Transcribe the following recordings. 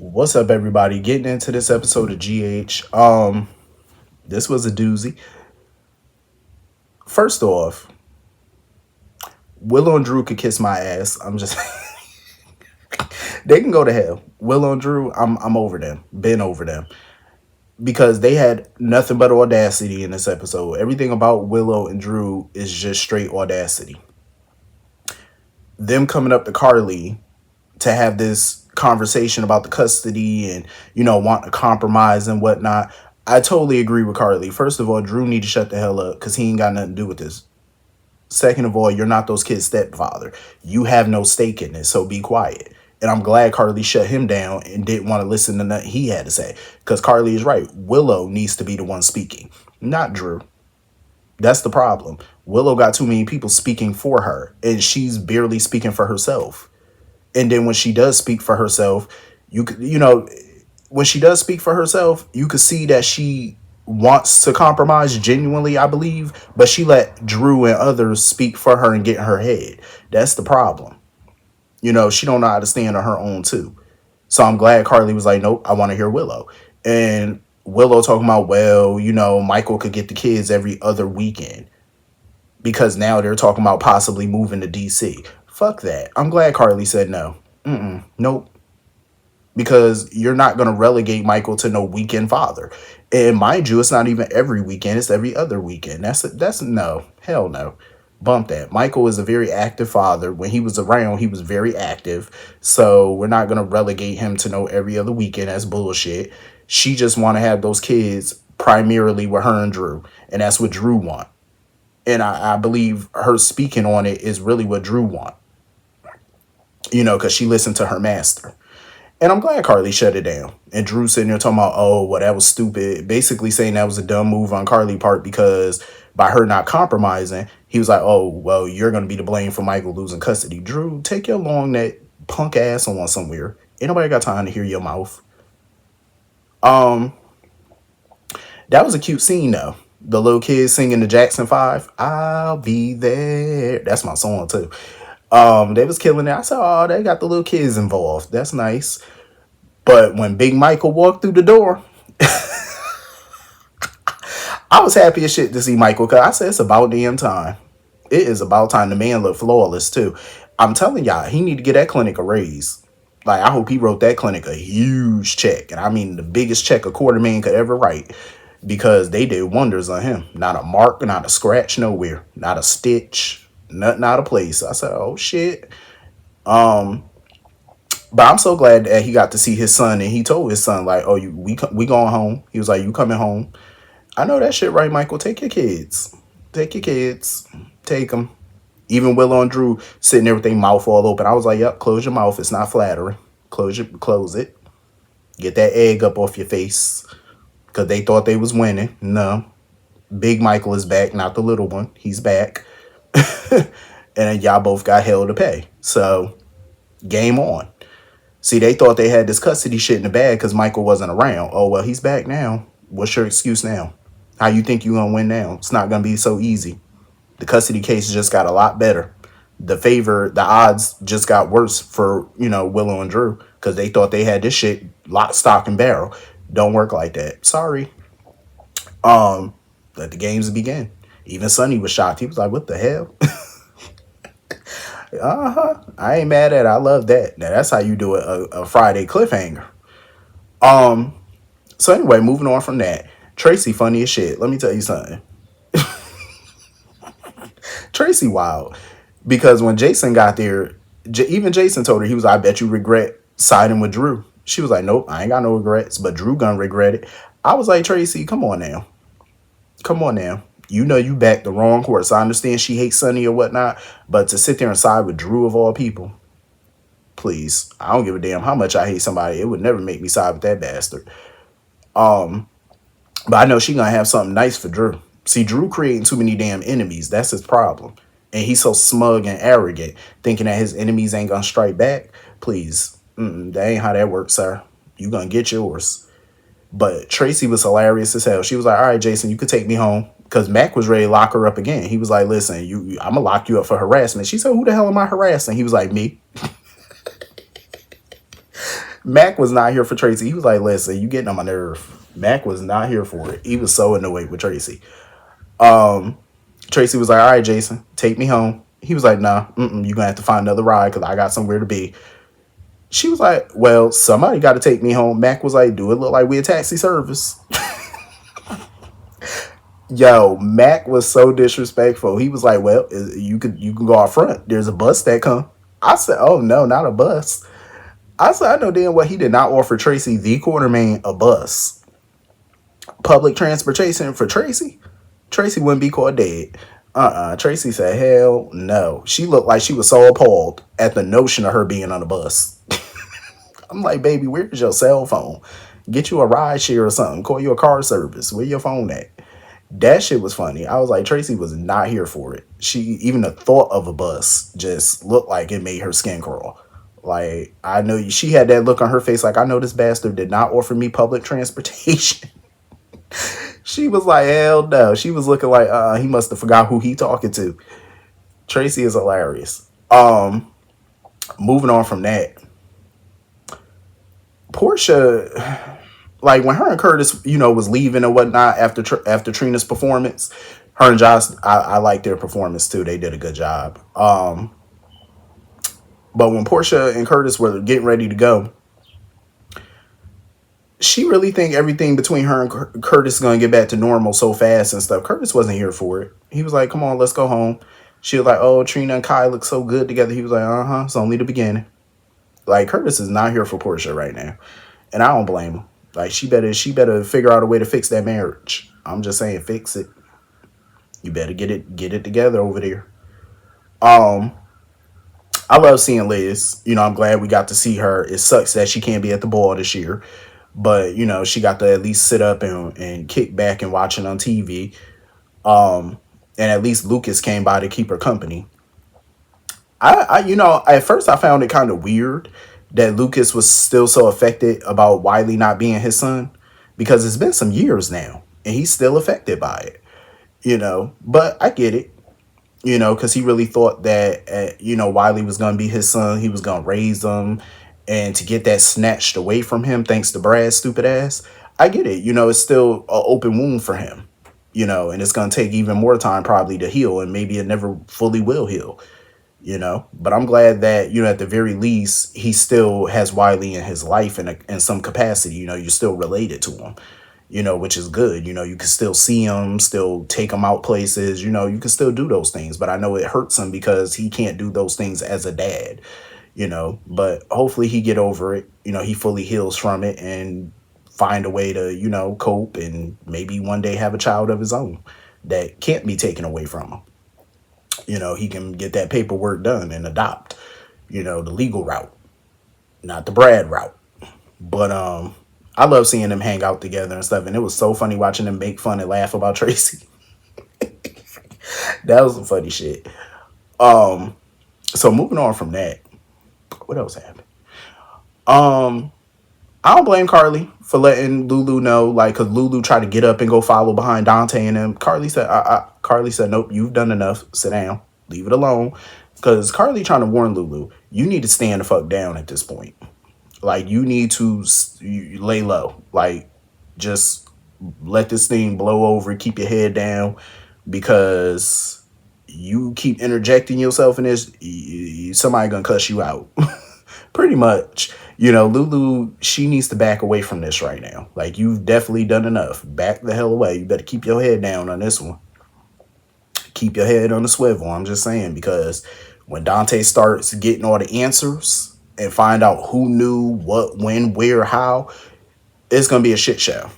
What's up, everybody? Getting into this episode of GH. This was a doozy. First off, Willow and Drew could kiss my ass. I'm just they can go to hell. Willow and Drew, I'm over them. Been over them. Because they had nothing but audacity in this episode. Everything about Willow and Drew is just straight audacity. Them coming up to Carly to have this conversation about the custody and want to compromise and whatnot. I totally agree with Carly. First of all, Drew need to shut the hell up because he ain't got nothing to do with this. Second of all, you're not those kids' stepfather. You have no stake in this, so be quiet. And I'm glad Carly shut him down and didn't want to listen to nothing he had to say. Because Carly is right. Willow needs to be the one speaking, not Drew. That's the problem. Willow got too many people speaking for her, and she's barely speaking for herself. And then when she does speak for herself, when she does speak for herself, you could see that she wants to compromise genuinely, I believe, but she let Drew and others speak for her and get in her head. That's the problem. She don't know how to stand on her own too. So I'm glad Carly was like, nope, I want to hear Willow. And Willow talking about, well, Michael could get the kids every other weekend because now they're talking about possibly moving to DC. Fuck that. I'm glad Carly said no. Nope. Because you're not going to relegate Michael to no weekend father. And mind you, it's not even every weekend. It's every other weekend. That's no. Hell no. Bump that. Michael is a very active father. When he was around, he was very active. So we're not going to relegate him to no every other weekend. That's bullshit. She just want to have those kids primarily with her and Drew. And that's what Drew want. And I believe her speaking on it is really what Drew want. Because she listened to her master. And I'm glad Carly shut it down. And Drew sitting there talking about, oh, well, that was stupid. Basically saying that was a dumb move on Carly's part because by her not compromising, he was like, oh, well, you're going to be to blame for Michael losing custody. Drew, take your long neck punk ass on somewhere. Ain't nobody got time to hear your mouth. That was a cute scene, though. The little kids singing the Jackson 5. I'll be there. That's my song, too. They was killing it. I said, oh, they got the little kids involved. That's nice. But when Big Michael walked through the door, I was happy as shit to see Michael because I said it's about damn time. It is about time. The man looked flawless too. I'm telling y'all, he need to get that clinic a raise. Like, I hope he wrote that clinic a huge check. And I mean the biggest check a quarterman could ever write. Because they did wonders on him. Not a mark, not a scratch nowhere. Not a stitch. Nothing out of place. I said, oh shit. But I'm so glad that he got to see his son, and he told his son, like, oh, we going home. He was like, you coming home. I know that shit, right, Michael? Take your kids. Take your kids. Take them. Even Willow and Drew sitting there with their mouth all open. I was like, yep, close your mouth. It's not flattering. Close it. Get that egg up off your face. Because they thought they was winning. No. Big Michael is back, not the little one. He's back. And y'all both got hell to pay. So, game on. See, they thought they had this custody shit in the bag because Michael wasn't around. Oh, well, he's back now. What's your excuse now? How you think you're going to win now? It's not going to be so easy. The custody case just got a lot better. The odds just got worse for, Willow and Drew because they thought they had this shit lock, stock, and barrel. Don't work like that. Sorry. Let the games begin. Even Sonny was shocked. He was like, what the hell? I ain't mad at it. I love that. Now, that's how you do a Friday cliffhanger. So anyway, moving on from that. Tracy funny as shit. Let me tell you something. Tracy wild. Because when Jason got there, even Jason told her, he was like, I bet you regret siding with Drew. She was like, nope, I ain't got no regrets, but Drew gonna regret it. I was like, Tracy, come on now. Come on now. You know you backed the wrong horse. I understand she hates Sonny or whatnot, but to sit there and side with Drew of all people, please. I don't give a damn how much I hate somebody. It would never make me side with that bastard. But I know she gonna have something nice for Drew. See, Drew creating too many damn enemies. That's his problem. And he's so smug and arrogant, thinking that his enemies ain't gonna strike back. Please. That ain't how that works, sir. You gonna get yours. But Tracy was hilarious as hell. She was like, all right, Jason, you could take me home. Because Mac was ready to lock her up again. He was like, listen, I'm going to lock you up for harassment. She said, who the hell am I harassing? He was like, me. Mac was not here for Tracy. He was like, listen, you getting on my nerve. Mac was not here for it. He was so annoyed with Tracy. Tracy was like, all right, Jason, take me home. He was like, nah, you're going to have to find another ride because I got somewhere to be. She was like, well, somebody got to take me home. Mac was like, do it look like we a taxi service? Yo, Mac was so disrespectful. He was like, well, you can go out front. There's a bus that come. I said, oh, no, not a bus. I said, I know damn well he did not offer Tracy the Quartermain a bus. Public transportation for Tracy? Tracy wouldn't be caught dead. Tracy said, hell no. She looked like she was so appalled at the notion of her being on a bus. I'm like, baby, where's your cell phone? Get you a ride share or something. Call you a car service. Where your phone at? That shit was funny. I was like, Tracy was not here for it. She, even the thought of a bus just looked like it made her skin crawl. Like, I know she had that look on her face like, I know this bastard did not offer me public transportation. She was like, hell no. She was looking like, he must have forgot who he talking to. Tracy is hilarious. Moving on from that. Portia, like when her and Curtis, was leaving and whatnot after Trina's performance, her and Josh, I like their performance too. They did a good job. But when Portia and Curtis were getting ready to go, she really think everything between her and Curtis is going to get back to normal so fast and stuff. Curtis wasn't here for it. He was like, come on, let's go home. She was like, oh, Trina and Kai look so good together. He was like, it's only the beginning. Like, Curtis is not here for Portia right now. And I don't blame him. Like, she better figure out a way to fix that marriage. I'm just saying, fix it. You better get it together over there. I love seeing Liz. I'm glad we got to see her. It sucks that she can't be at the ball this year. But, she got to at least sit up and kick back and watch it on TV. And at least Lucas came by to keep her company. At first I found it kind of weird that Lucas was still so affected about Wiley not being his son. Because it's been some years now. And he's still affected by it. But I get it. Because he really thought that, Wiley was going to be his son. He was going to raise him. And to get that snatched away from him, thanks to Brad's stupid ass, I get it. It's still an open wound for him, and it's going to take even more time probably to heal. And maybe it never fully will heal, But I'm glad that, at the very least, he still has Wiley in his life in some capacity. You're still related to him, which is good. You can still see him, still take him out places, you can still do those things. But I know it hurts him because he can't do those things as a dad. But hopefully he get over it. He fully heals from it and find a way to, cope and maybe one day have a child of his own that can't be taken away from him. He can get that paperwork done and adopt, the legal route, not the Brad route. But I love seeing them hang out together and stuff. And it was so funny watching them make fun and laugh about Tracy. That was some funny shit. So moving on from that. What else happened? I don't blame Carly for letting Lulu know, like, because Lulu tried to get up and go follow behind Dante and them. Carly said, nope, you've done enough. Sit down. Leave it alone. Because Carly trying to warn Lulu, you need to stand the fuck down at this point. Like, you need to lay low. Like, just let this thing blow over. Keep your head down. Because you keep interjecting yourself in this, somebody gonna cuss you out. Pretty much. Lulu, she needs to back away from this right now. Like, you've definitely done enough. Back the hell away. You better keep your head down on this one. Keep your head on the swivel. I'm just saying, because when Dante starts getting all the answers and find out who knew what, when, where, how, it's gonna be a shit show.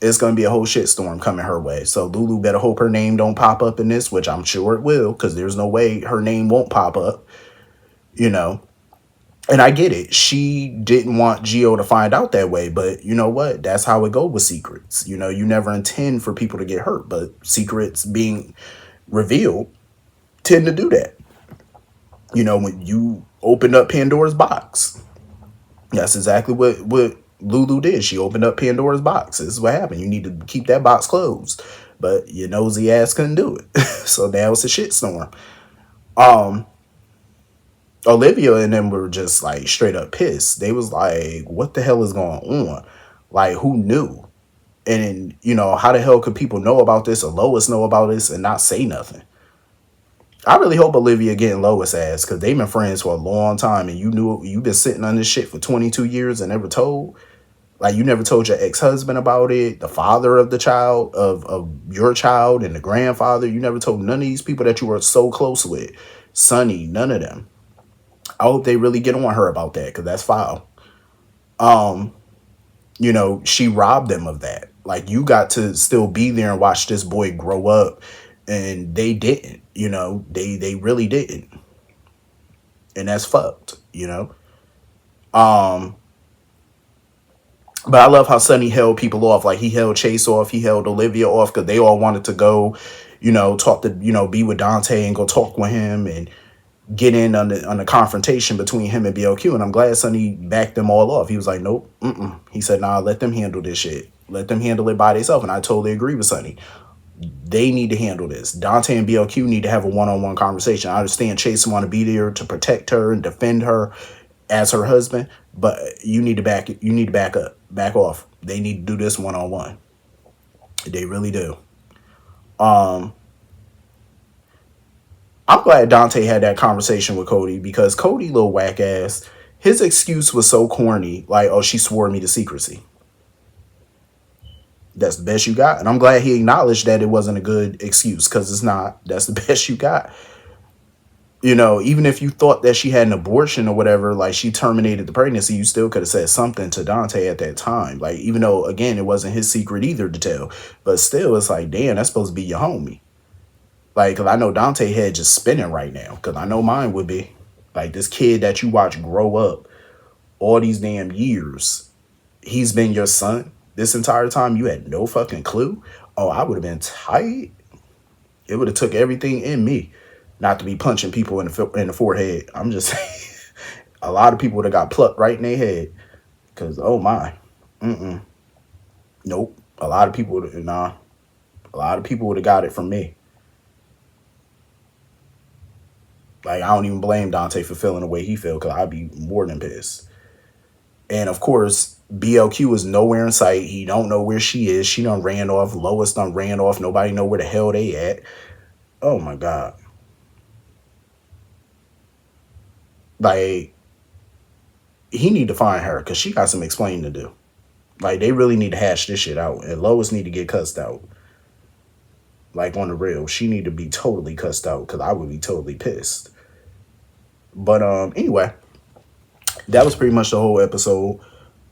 It's going to be a whole shitstorm coming her way. So Lulu better hope her name don't pop up in this, which I'm sure it will, because there's no way her name won't pop up, And I get it. She didn't want Gio to find out that way, but you know what? That's how it goes with secrets. You never intend for people to get hurt, but secrets being revealed tend to do that. When you opened up Pandora's box, that's exactly what Lulu did. She opened up Pandora's box. This is what happened. You need to keep that box closed. But your nosy ass couldn't do it. So now it's a shitstorm. Olivia and them were just like straight up pissed. They was like, what the hell is going on? Like, who knew? And how the hell could people know about this or Lois know about this and not say nothing? I really hope Olivia getting Lois ass because they've been friends for a long time and you've been sitting on this shit for 22 years and never told. Like, you never told your ex-husband about it, the father of the child, of your child, and the grandfather. You never told none of these people that you were so close with. Sonny, none of them. I hope they really get on her about that because that's foul. Um, she robbed them of that. Like, you got to still be there and watch this boy grow up, and they didn't. They really didn't, and that's fucked. Um, but I love how Sonny held people off. Like, he held Chase off, he held Olivia off because they all wanted to go, talk to be with Dante and go talk with him and get in on the confrontation between him and BLQ. And I'm glad Sonny backed them all off. He was like, nope, he said, nah, let them handle this shit. Let them handle it by themselves. And I totally agree with Sonny. They need to handle this. Dante and BLQ need to have a one-on-one conversation. I understand Chase want to be there to protect her and defend her as her husband, but you need to back up, back off. They need to do this one-on-one. They really do. Um, I'm glad Dante had that conversation with Cody because Cody, little whack ass, his excuse was so corny. Like, oh, she swore me to secrecy. That's the best you got. And I'm glad he acknowledged that it wasn't a good excuse because it's not. That's the best you got. Even if you thought that she had an abortion or whatever, like she terminated the pregnancy, you still could have said something to Dante at that time. Like, even though, again, it wasn't his secret either to tell. But still, it's like, damn, that's supposed to be your homie. Like, because I know Dante head just spinning right now. Because I know mine would be. Like, this kid that you watch grow up all these damn years, he's been your son this entire time. You had no fucking clue. Oh, I would have been tight. It would have took everything in me not to be punching people in the forehead. I'm just saying. A lot of people would have got plucked right in their head. Because, oh my. Nope. A lot of people would have, nah. A lot of people would have got it from me. Like, I don't even blame Dante for feeling the way he felt because I'd be more than pissed. And of course, BLQ is nowhere in sight. He don't know where she is. She done ran off. Lois done ran off. Nobody know where the hell they at. Oh my God. Like, he need to find her because she got some explaining to do. Like, they really need to hash this shit out. And Lois need to get cussed out. Like, on the real. She need to be totally cussed out because I would be totally pissed. But anyway, that was pretty much the whole episode.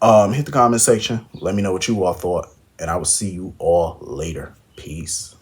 Hit the comment section. Let me know what you all thought. And I will see you all later. Peace.